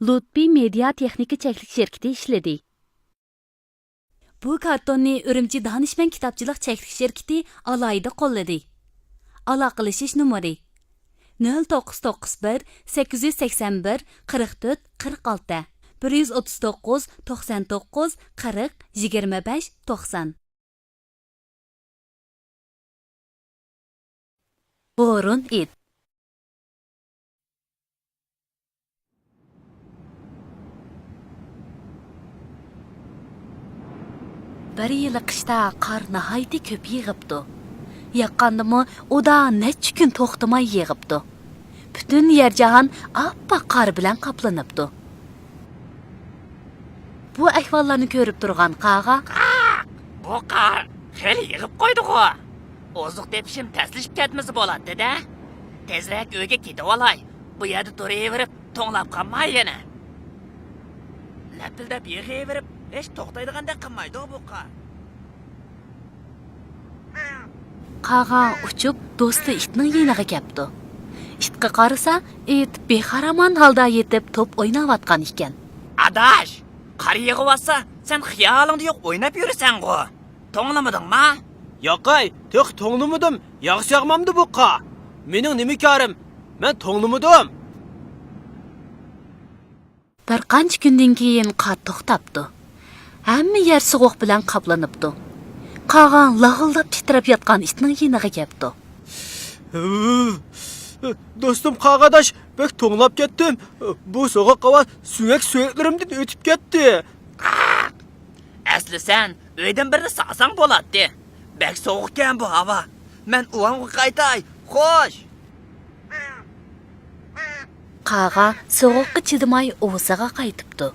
Lutfi Media Texnika Çeklik şirketi işledi. Bu kartonni Ürümçi Danışman Kitapçılık Çeklik şirketi alayda qolladı. Aloqalashish numari 0991 881 44 46 139 99 40 25 90. Borun it. Bir yili qishda qor nihoyatda ko'p yig'ibdi. Yaqqandimi, u da necha kun to'xtamay yig'ibdi. Butun yer jahon oppoq qor bilan qoplanibdi. Bu ahvollarni ko'rib turgan qaga, Bu qor xeli yig'ib qo'ydi-ku. Oziq tepishim taslishib ketmasa bo'ladi-da. Tezroq uyga ketib olay. Bu yerda turaverib, to'nglab qolmay yana. Lapildab yig'averib, hech to'xtaydigandek qilmaydi bu qor. qaga uchib do'sti itning yeniga kelibdi. Itga qarasa, it bexaraman holda yetib top o'ynayotgan ekan. Adash, qor yig'ib sen xiyolingda yo'q o'ynab yurasan-ku. To'nglamadingmi? Yoqay, to'q to'nglamadim. Yaxshi yaqmamdi bu qa. Mening nima korim? Men to'nglamadim. Bir qancha kundan keyin qor to'xtabdi. Hamma yer sovuq bilan qoplanibdi. Qagan lag'illab titrab yotgan itning yeniga kelibdi. Do'stim qaqadash, bek to'nglab ketdim. Bu so'g'uq havo suyak-suyaklarımdan o'tib ketdi. Asli sen uydan birini saqsang bo'ladi. Bek sovuq ekan bu havo. Men uyamga qaytay. Xo'sh. Qaga sovuqqa chidamay o'ziga qaytibdi.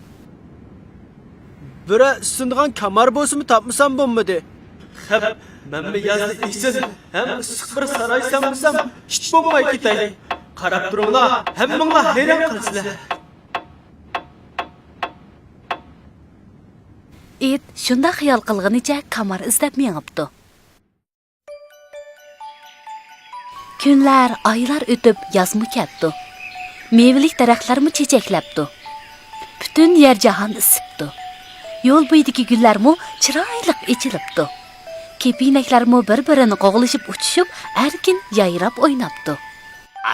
Biri sindigan kamar bo'lsimi topmasam bo'lmadi. Hep men mi yazdı işsiz hem ısık bir saray sanmasam hiç bo'lmay ketay. Qarab turinglar, hammanglar hayron qilsizlar. It shunda xiyol qilganicha kamar izlab mengibdi. Kunlar, oylar o'tib yozmi ketdi. Mevalik daraxtlarmi chechaklabdi. Butun yer jahon isibdi. Yo'l bo'yidagi gullarmi chiroyli echilibdi. Kepinaklarmi bir-birini qo'g'lishib uchishib, erkin yayrab o'ynabdi.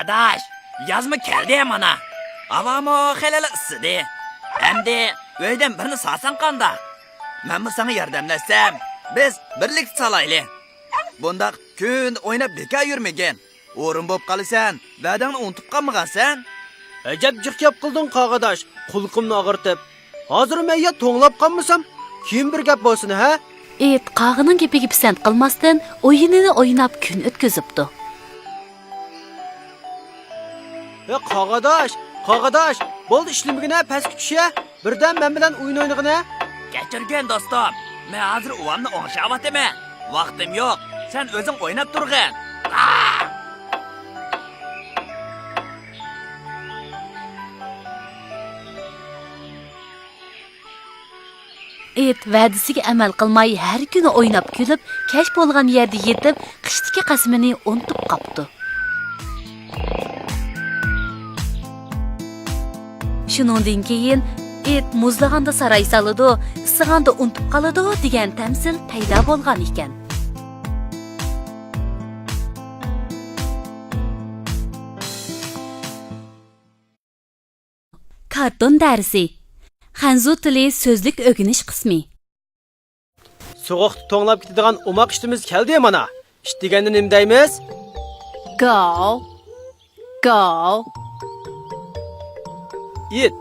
Adash, yazma keldi mana. Havamo xelali isidi. Endi uydan birini saqsan qanda. Men bu sana yordamlashsam, biz birlikda salayli. Bundaq kun o'ynab bekor yurmagan. O'rin bo'lib qolasan, va'dangni unutib qolmagansan. Ajab jiqyap qilding qaqadash, qulqimni og'irtib. Hozir men ya to'nglab qolmasam, kim bir gap bo'lsin ha? It qag'ining gapiga pisand qilmasdan o'yinini o'ynab kun o'tkazibdi. Qaqadash, bo'ldi ishlamagina pastga tushya. Birdan men bilan o'yin o'ynag'ina. Kechirgan do'stim. Men hozir o'vamni o'ngshayapman. Vaqtim yo'q. Sen o'zing o'ynab turgin. It va'dasiga amal qilmay har kuni o'ynab kulib, kech bo'lgan yerda yetib, qishdagi qasmini unutib qopdi. Shuningdan keyin it muzlaganda saray soladi, issiganda unutib qoladi degan tamsil paydo bo'lgan ekan. Karton darsi. Xanzu tili so'zlik o'rganish qismi. So'g'uqni to'nglab ketadigan umoq ishtimiz keldi mana. Ish deganda nima deymiz? Go. It.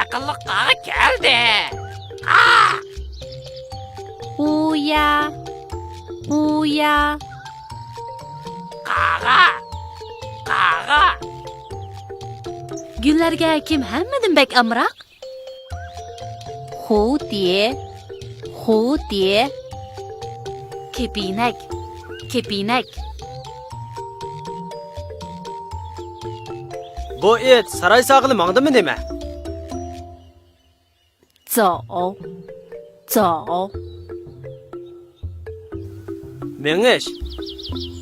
Aqlli qaga keldi. Uya. Qaga. Gullarga kim hammadan bek amroq? Xudiye. Kepinak. Bu it saray sog'ili mangdimi nima? Zao.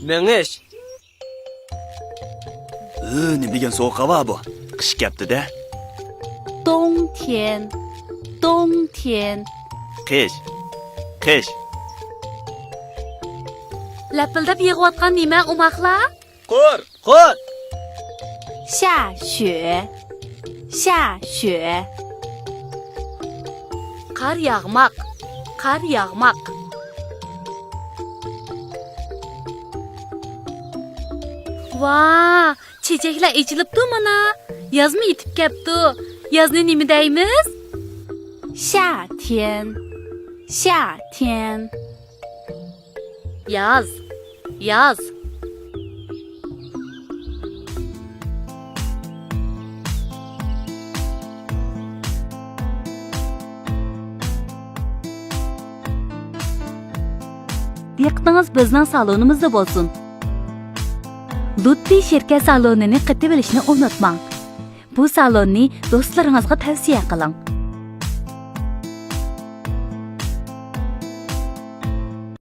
Mengish. nima degan sovuq havo bu? Qish kelibdi-da. 冬天，冬天。 Qish. Qish. Lapildab yig'ayotgan nima umoqlar? Qur. Qur. 下雪，下雪。Qar yağmaq, qar yağmaq. Vaa, çiçekler içilibdi mana. Yaz mı yetib kepti? Yazni nima deymiz? 夏天，夏天。Yaz, yaz. Diqqətingiz bizning salonimizda bo'lsin. Lutfi shirkat salonini qatib olishni unutmang. Bu salonni do'stlaringizga tavsiya qiling.